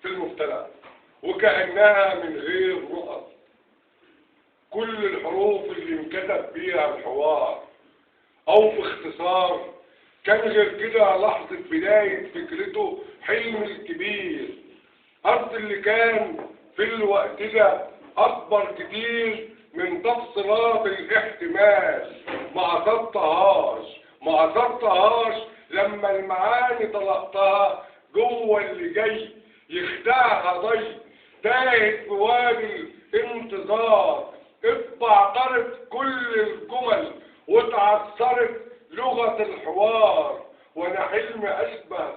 في المبتدأ وكأنها من غير نقط. كل الحروف اللي انكتب بيها الحوار او في اختصار كان غير كده لحظة بداية فكرته حلم الكبير. أرض اللي كان في الوقت ده أكبر كتير من تفصيلات الاحتمال. ما عصرتهاش لما المعاني طلقتها جوه اللي جاي يخدعها ضي تاهت بوادي الانتظار. اتبعترت كل الجمل واتعثرت لغة الحوار. وانا حلمي اشبه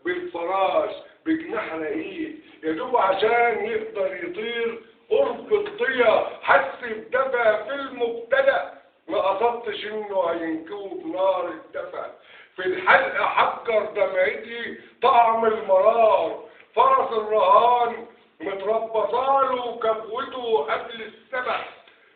بالفراش بجناح رقيق يا دوب عشان يقدر يطير قرب الضيا. حس بدفى في المبتدأ ما قصدتش انه هينكوب نار الدفى. في الحلق حجر دمعتي طعم المرار. فرس الرهان متربصاله كبوته قبل السبق.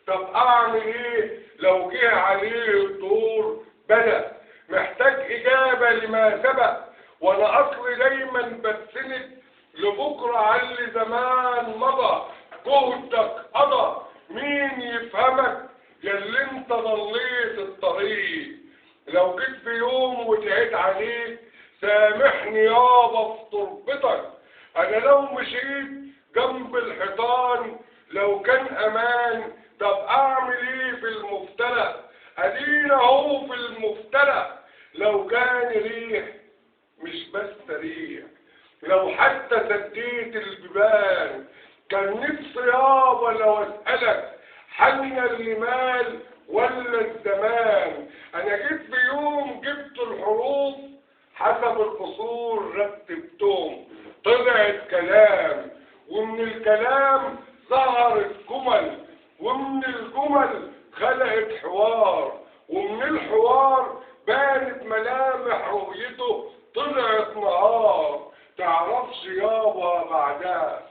طب اعمل ايه لو جه عليه الدور بدأ؟ محتاج اجابة لما سبق. وانا اصلي دايما بتسند لبكرة على اللي زمان مضى. جهدك قضى مين يفهمك يا اللي انت ضليت الطريق. لو جيت في يوم وتعيت عليك سامحني يابا في تربتك. انا لو مشيت جنب الحيطان لو كان امان. طب اعمل ايه في المفترق؟ ادينا اهو في المفترق. لو كان ريح مش بس ريح لو حتى سديت البيبان. كان نفسي يابا لو اسألك حن المال ولا الزمان. انا جيت في يوم جبت الحروف حسب الفصول رتبتهم طلعت كلام. ومن الكلام ظهرت جمل ومن الجمل خلقت حوار. ومن الحوار بانت ملامح رؤيته طلعت نهار. تعرفش يابا بعدها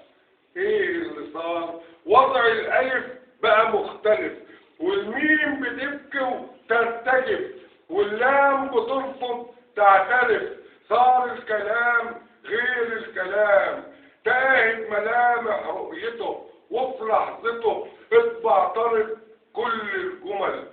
ايه اللي صار؟ وضع الالف بقى مختلف والميم بتبكي وترتجف واللام بترفض تعترف. صار الكلام غير الكلام. تاهت ملامح رؤيته وفي لحظته اتبعترت كل الجمل.